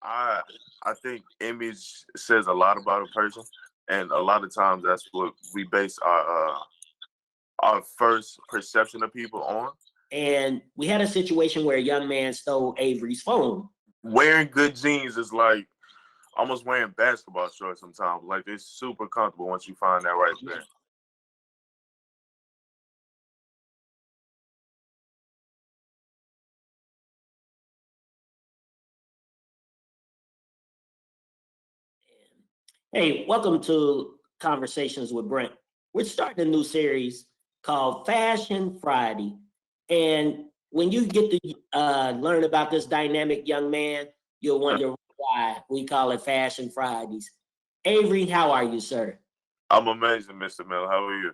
I I think image says a lot about a person, and a lot of times that's what we base our first perception of people on. And we had a situation where a young man stole Avery's phone. Wearing good jeans is like almost wearing basketball shorts sometimes. Like it's super comfortable once you find that right there. Hey, welcome to Conversations with Brent. We're starting a new series called Fashion Friday. And when you get to learn about this dynamic young man, you'll wonder why we call it Fashion Fridays. Avery, how are you, sir? I'm amazing, Mr. Miller. How are you?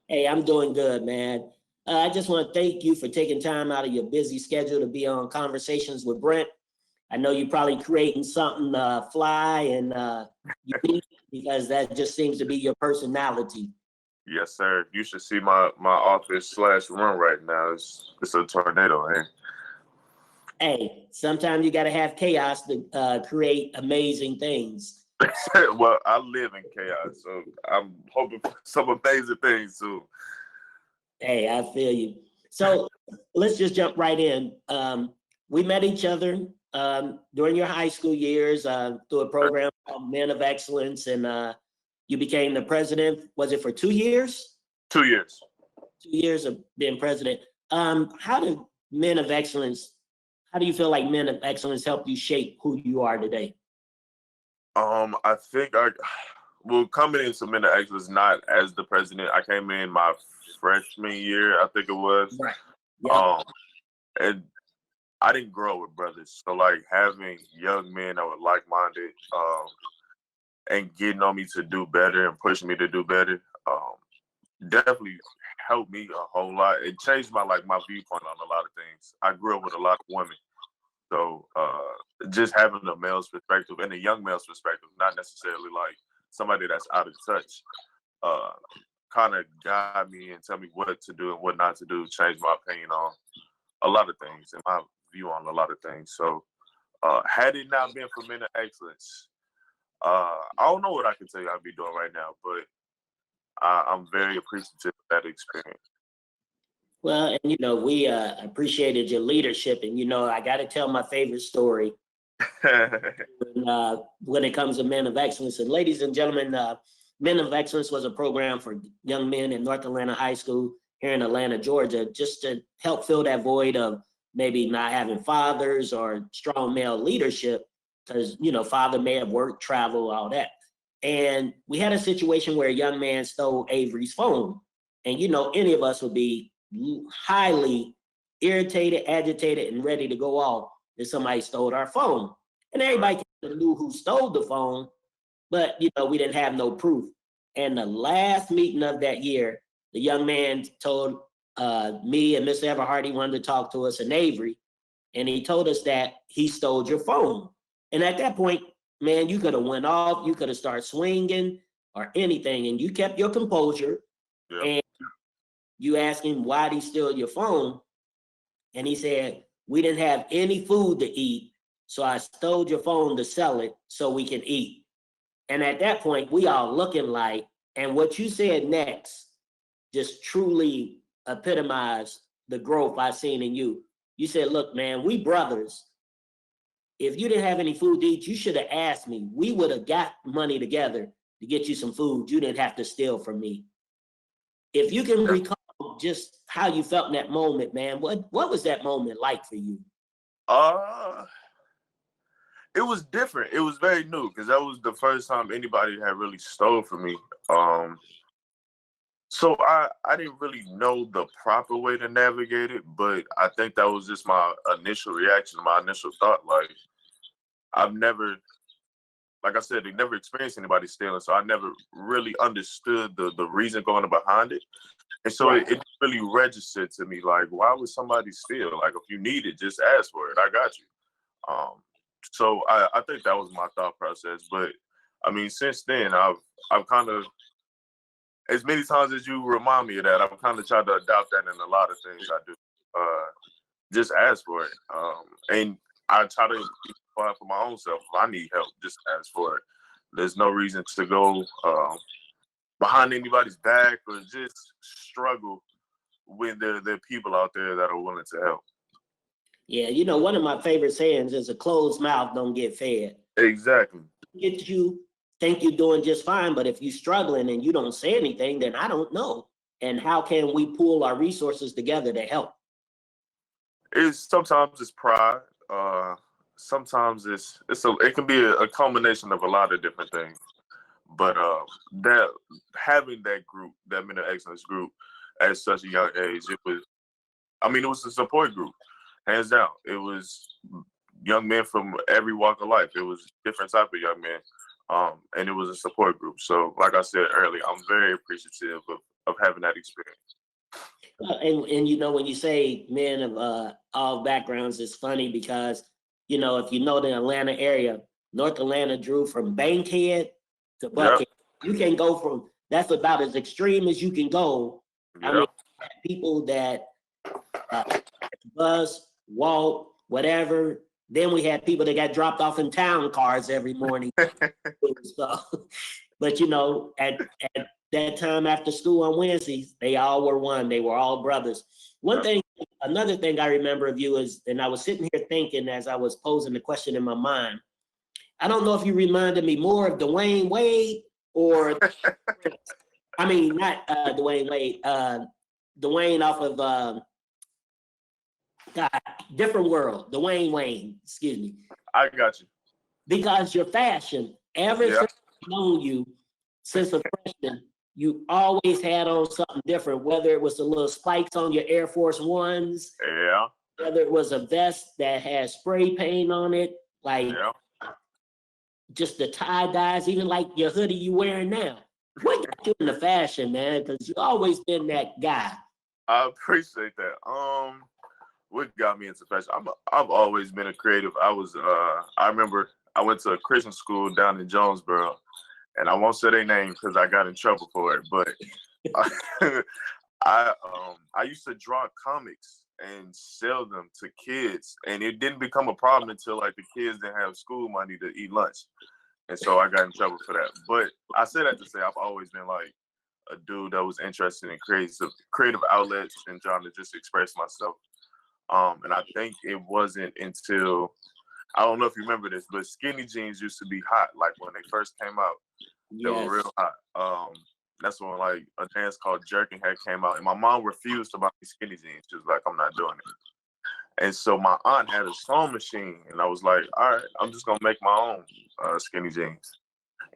Hey, I'm doing good, man. I just want to thank you for taking time out of your busy schedule to be on Conversations with Brent. I know you're probably creating something fly and unique because that just seems to be your personality. Yes, sir. You should see my office / room right now. It's a tornado, man. Hey, sometimes you got to have chaos to create amazing things. Well, I live in chaos, so I'm hoping for some amazing things soon. Hey, I feel you. So let's just jump right in. We met each other during your high school years through a program called Men of Excellence, and you became the president. Was it for 2 years? 2 years. 2 years of being president. How did Men of Excellence, how do you feel like Men of Excellence helped you shape who you are today? I think coming into Men of Excellence not as the president. I came in my freshman year, I think it was. Right. Yeah. And I didn't grow up with brothers, so like having young men that were like-minded, and getting on me to do better and pushing me to do better, definitely helped me a whole lot. It changed my viewpoint on a lot of things. I grew up with a lot of women, so just having a male's perspective and a young male's perspective, not necessarily like somebody that's out of touch, kind of guide me and tell me what to do and what not to do, change my opinion on a lot of things and my view on a lot of things. So had it not been for Men of Excellence, I don't know what I can tell you I'd be doing right now, but I'm very appreciative of that experience. Well, and we appreciated your leadership, and I got to tell my favorite story when it comes to Men of Excellence. And ladies and gentlemen, Men of Excellence was a program for young men in North Atlanta High School here in Atlanta, Georgia, just to help fill that void of maybe not having fathers or strong male leadership, because father may have worked, travel, all that. And we had a situation where a young man stole Avery's phone, and any of us would be highly irritated, agitated, and ready to go off if somebody stole our phone. And everybody knew who stole the phone, but we didn't have no proof. And the last meeting of that year, the young man told me and Mr. Everhart he wanted to talk to us and Avery, and he told us that he stole your phone. And at that point, man, you could have went off, you could have started swinging or anything, and you kept your composure. Yeah. And you asked him, why did he steal your phone? And he said, we didn't have any food to eat, so I stole your phone to sell it so we can eat. And at that point, we all looking like, and what you said next just truly epitomized the growth I seen in you. You said, look, man, we brothers. If you didn't have any food to eat, you should have asked me. We would have got money together to get you some food. You didn't have to steal from me. If you can recall just how you felt in that moment, man, what was that moment like for you? It was different. It was very new because that was the first time anybody had really stole from me. So I didn't really know the proper way to navigate it, but I think that was just my initial reaction, my initial thought. Like, I've never, like I said, they never experienced anybody stealing, so I never really understood the reason going behind it. And so it really registered to me, like, why would somebody steal? Like, if you need it, just ask for it. I got you. So I think that was my thought process. But I mean, since then, I've kind of, as many times as you remind me of that, I've kind of tried to adopt that in a lot of things I do. Just ask for it. And I try to be quiet for my own self. If I need help, just ask for it. There's no reason to go behind anybody's back or just struggle when there are people out there that are willing to help. Yeah, you know, one of my favorite sayings is a closed mouth don't get fed. Exactly. Get you think you're doing just fine, but if you're struggling and you don't say anything, then I don't know. And how can we pool our resources together to help? Sometimes it's pride. Sometimes it can be a combination of a lot of different things. But that having that group, that mental excellence group, at such a young age, it was a support group, hands down. It was young men from every walk of life. It was different type of young men, and it was a support group. So, like I said earlier, I'm very appreciative of having that experience. And you know, when you say men of all backgrounds, it's funny because, you know, if you know the Atlanta area, North Atlanta drew from Bankhead to Buckhead. Yep. You can go from, that's about as extreme as you can go. Yep. I mean, people that bus, walk, whatever. Then we had people that got dropped off in town cars every morning. So, but you know, at that time after school on Wednesdays, they all were one. They were all brothers. Another thing I remember of you is, and I was sitting here thinking as I was posing the question in my mind, I don't know if you reminded me more of Dwayne Wade or, I mean, not Dwayne Wade, Dwayne off of God, different world, Dwayne Wayne, excuse me. I got you. Because your fashion, ever since I've known you, since a freshman, you always had on something different, whether it was the little spikes on your Air Force Ones, whether it was a vest that had spray paint on it, like just the tie dyes, even like your hoodie you wearing now. What got you in the fashion, man? Because you always been that guy. I appreciate that. What got me into fashion? I've always been a creative. I remember I went to a Christian school down in Jonesboro, and I won't say their name because I got in trouble for it. But I used to draw comics and sell them to kids, and it didn't become a problem until like the kids didn't have school money to eat lunch, and so I got in trouble for that. But I say that to say I've always been like a dude that was interested in creative outlets and trying to just express myself. And I think it wasn't until, I don't know if you remember this, but skinny jeans used to be hot. Like when they first came out, they were real hot. That's when like a dance called jerking had came out, and my mom refused to buy me skinny jeans. She was like, I'm not doing it. And so my aunt had a sewing machine, and I was like, all right, I'm just gonna make my own skinny jeans.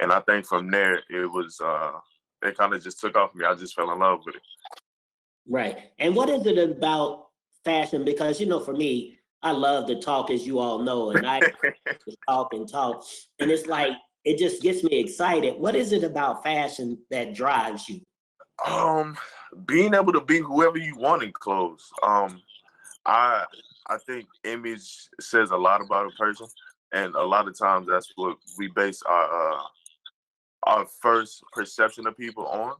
And I think from there it was it kind of just took off me. I just fell in love with it. Right. And what is it about fashion? Because, you know, for me, I love to talk, as you all know, and I talk. And it's like, it just gets me excited. What is it about fashion that drives you? Being able to be whoever you want in clothes. I think image says a lot about a person, and a lot of times that's what we base our first perception of people on.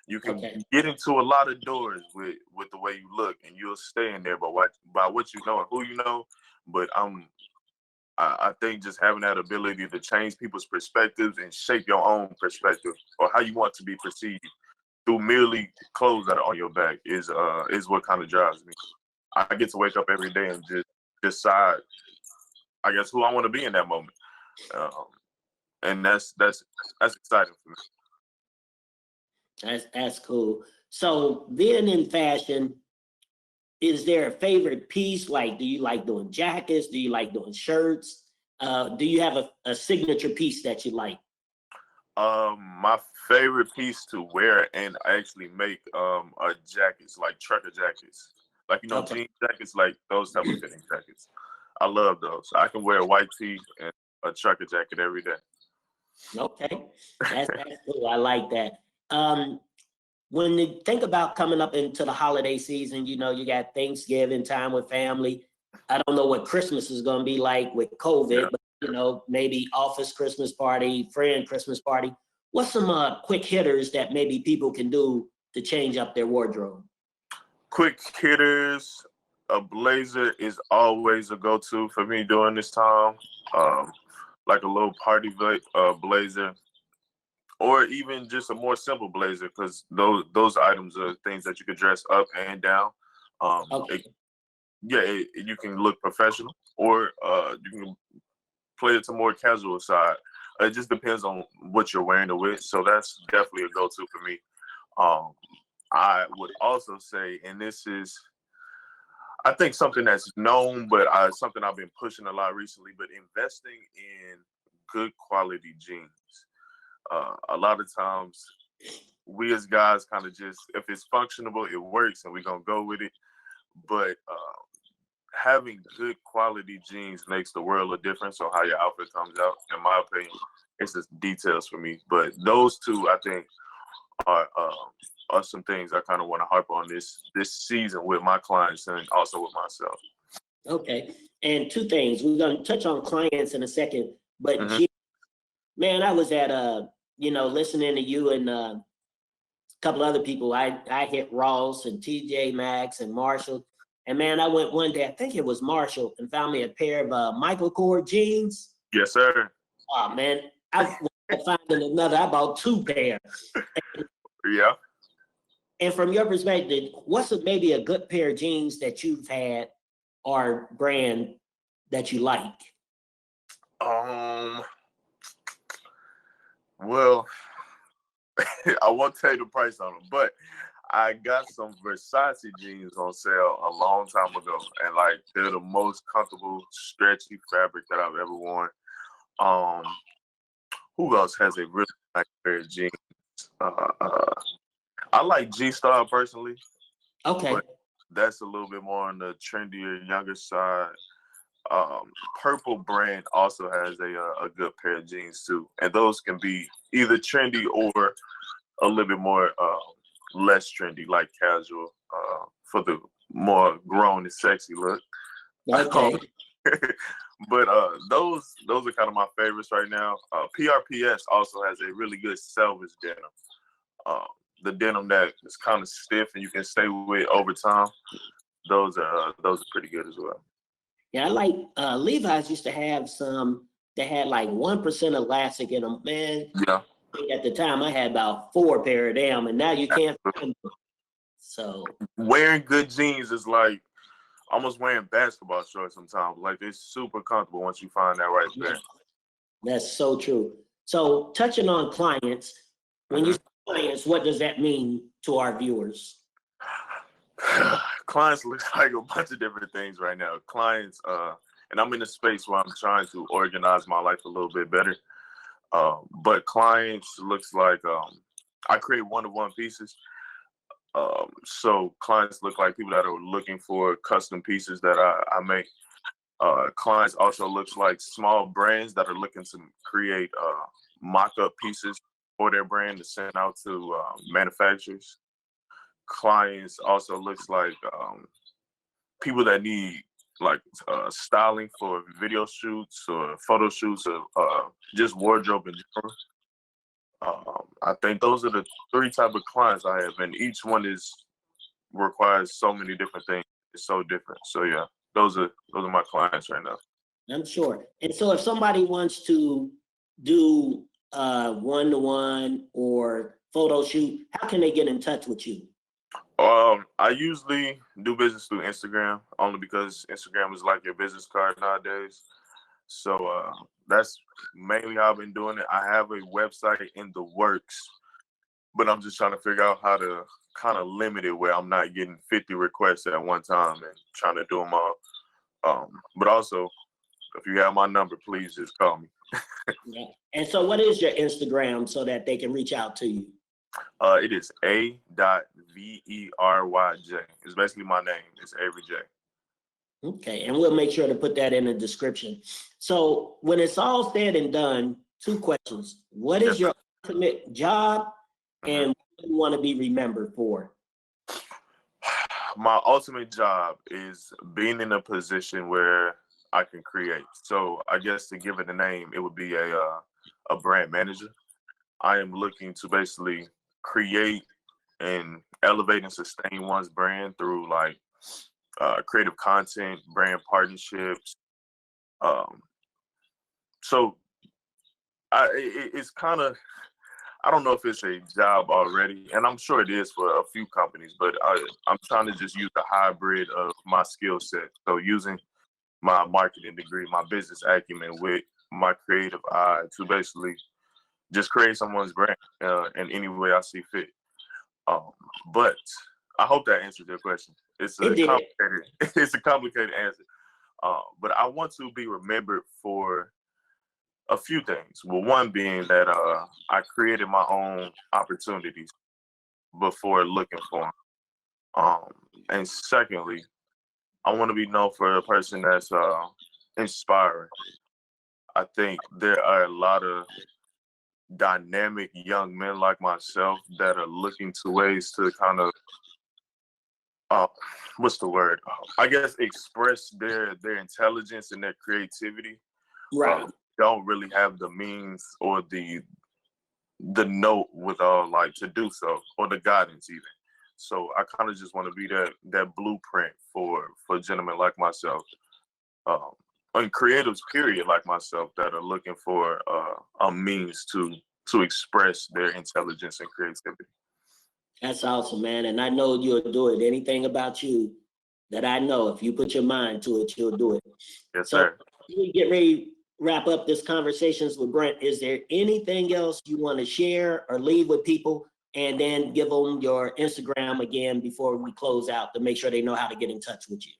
You can get into a lot of doors with the way you look, and you'll stay in there by what you know and who you know. But I think just having that ability to change people's perspectives and shape your own perspective or how you want to be perceived through merely clothes that are on your back is what kind of drives me. I get to wake up every day and just decide, I guess, who I want to be in that moment, and that's exciting for me. That's cool. So being in fashion, is there a favorite piece? Like, do you like doing jackets? Do you like doing shirts? Do you have a signature piece that you like? My favorite piece to wear and actually make are jackets, like trucker jackets. Like, you know, jean jackets, like those type of fitting jackets. I love those. I can wear a white tee and a trucker jacket every day. Okay, that's cool. I like that. When you think about coming up into the holiday season, you know, you got Thanksgiving time with family. I don't know what Christmas is going to be like with COVID, but, you know, maybe office Christmas party, friend Christmas party. What's some quick hitters that maybe people can do to change up their wardrobe? Quick hitters, a blazer is always a go-to for me during this time. Like a little party blazer, or even just a more simple blazer, because those items are things that you can dress up and down. Okay. You can look professional, or you can play it to more casual side. It just depends on what you're wearing it with. So that's definitely a go-to for me. I would also say, and this is, I think, something that's known, but something I've been pushing a lot recently, but investing in good quality jeans. A lot of times we as guys kind of just, if it's functional, it works and we're going to go with it. But having good quality jeans makes the world of difference on how your outfit comes out. In my opinion, it's just details for me. But those two, I think, are some things I kind of want to harp on this season with my clients and also with myself. Okay. And two things. We're going to touch on clients in a second, but Mm-hmm. man, I was at listening to you and a couple other people. I hit Ross and TJ Maxx and Marshall. And man, I went one day, I think it was Marshall, and found me a pair of Michael Kors jeans. Yes, sir. Oh man, I finding another. I bought two pairs. Yeah. And from your perspective, what's maybe a good pair of jeans that you've had or brand that you like? Well, I won't tell you the price on them, but I got some Versace jeans on sale a long time ago, and like they're the most comfortable, stretchy fabric that I've ever worn. Who else has a really nice pair of jeans? I like G-Star personally. Okay. But that's a little bit more on the trendier, younger side. Purple brand also has a good pair of jeans too, and those can be either trendy or a little bit more less trendy, like casual, for the more grown and sexy look. Okay. But those are kind of my favorites right now. PRPS also has a really good selvage denim. The denim that is kind of stiff and you can stay with over time. Those are pretty good as well. Yeah, I like Levi's used to have some that had like 1% elastic in them. Man, Yeah. at the time I had about 4 pair of them, and now you can't find them. So Wearing good jeans is like almost wearing basketball shorts sometimes. Like it's super comfortable once you find that right there. That's so true. So touching on clients, when you say clients, what does that mean to our viewers? Clients looks like a bunch of different things right now. Clients, and I'm in a space where I'm trying to organize my life a little bit better. But clients looks like I create one-to-one pieces. So clients look like people that are looking for custom pieces that I make. Clients also looks like small brands that are looking to create mock-up pieces for their brand to send out to manufacturers. Clients also looks like people that need like styling for video shoots or photo shoots or just wardrobe in general. I think those are the 3 type of clients I have, and each one requires so many different things. It's so different. So yeah, those are my clients right now. I'm sure. And so if somebody wants to do one-to-one or photo shoot, how can they get in touch with you? I usually do business through Instagram, only because Instagram is like your business card nowadays. So that's mainly how I've been doing it. I have a website in the works, but I'm just trying to figure out how to kind of limit it where I'm not getting 50 requests at one time and trying to do them all. But also, if you have my number, please just call me. Yeah. And so what is your Instagram so that they can reach out to you? It is A.Veryj. It's basically my name. It's Avery J. Okay, and we'll make sure to put that in the description. So when it's all said and done, 2 questions. What is your ultimate job, and what do you want to be remembered for? My ultimate job is being in a position where I can create. So I guess to give it a name, it would be a brand manager. I am looking to basically create and elevate and sustain one's brand through like creative content, brand partnerships. So it's kind of, I don't know if it's a job already, and I'm sure it is for a few companies, but I'm trying to just use the hybrid of my skill set. So using my marketing degree, my business acumen with my creative eye to basically just create someone's brand in any way I see fit. But I hope that answered your question. It's a complicated, it's a complicated answer. But I want to be remembered for a few things. Well, one being that I created my own opportunities before looking for them. And secondly, I want to be known for a person that's inspiring. I think there are a lot of dynamic young men like myself that are looking to ways to kind of what's the word? I guess express their intelligence and their creativity. Right. Don't really have the means or the note with like to do so, or the guidance even. So I kind of just want to be that blueprint for gentlemen like myself, and creatives period like myself that are looking for a means to express their intelligence and creativity. That's awesome, man. And I know you'll do it. Anything about you that I know, if you put your mind to it, you'll do it. Yes, so, sir. We get ready to wrap up this Conversations with Brent. Is there anything else you want to share or leave with people? And then give them your Instagram again before we close out to make sure they know how to get in touch with you.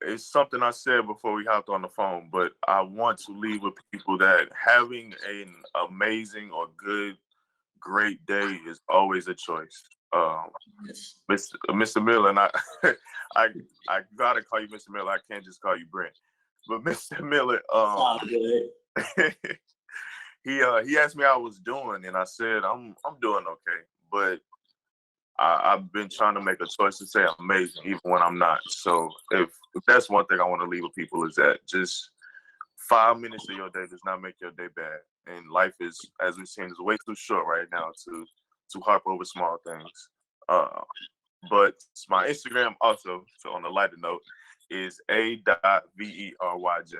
It's something I said before we hopped on the phone, but I want to leave with people that having an amazing or great day is always a choice. Yes. Mr. Miller, and I gotta call you Mr. Miller. I can't just call you Brent. But Mr. Miller, he asked me how I was doing, and I said I'm doing okay. But I've been trying to make a choice to say amazing, even when I'm not. So if that's one thing I want to leave with people is that just 5 minutes of your day does not make your day bad. And life is, as we've seen, is way too short right now to harp over small things. But my Instagram also, so on a lighter note, is a.veryj.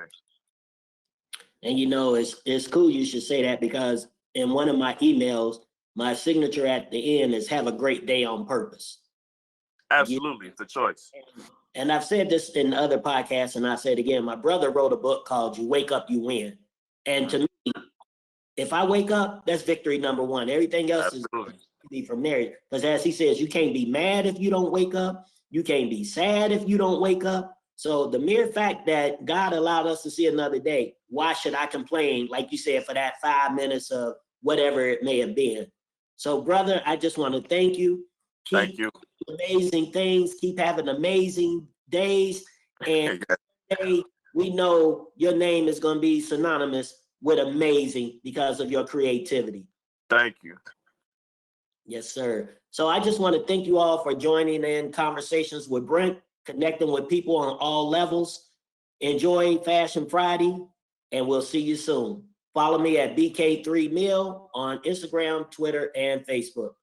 And you know, it's cool you should say that, because in one of my emails, my signature at the end is "Have a great day on purpose." Absolutely, it's a choice. And I've said this in other podcasts, and I say it again. My brother wrote a book called "You Wake Up, You Win." And to me, if I wake up, that's victory number one. Everything else Absolutely. is from there. Because as he says, you can't be mad if you don't wake up. You can't be sad if you don't wake up. So the mere fact that God allowed us to see another day, why should I complain, like you said, for that 5 minutes of whatever it may have been? So, brother, I just want to thank you. Thank you. Amazing things. Keep having amazing days. And today, we know your name is going to be synonymous with amazing because of your creativity. Thank you. Yes, sir. So I just want to thank you all for joining in Conversations with Brent, connecting with people on all levels. Enjoy Fashion Friday, and we'll see you soon. Follow me at BK3Mill on Instagram, Twitter, and Facebook.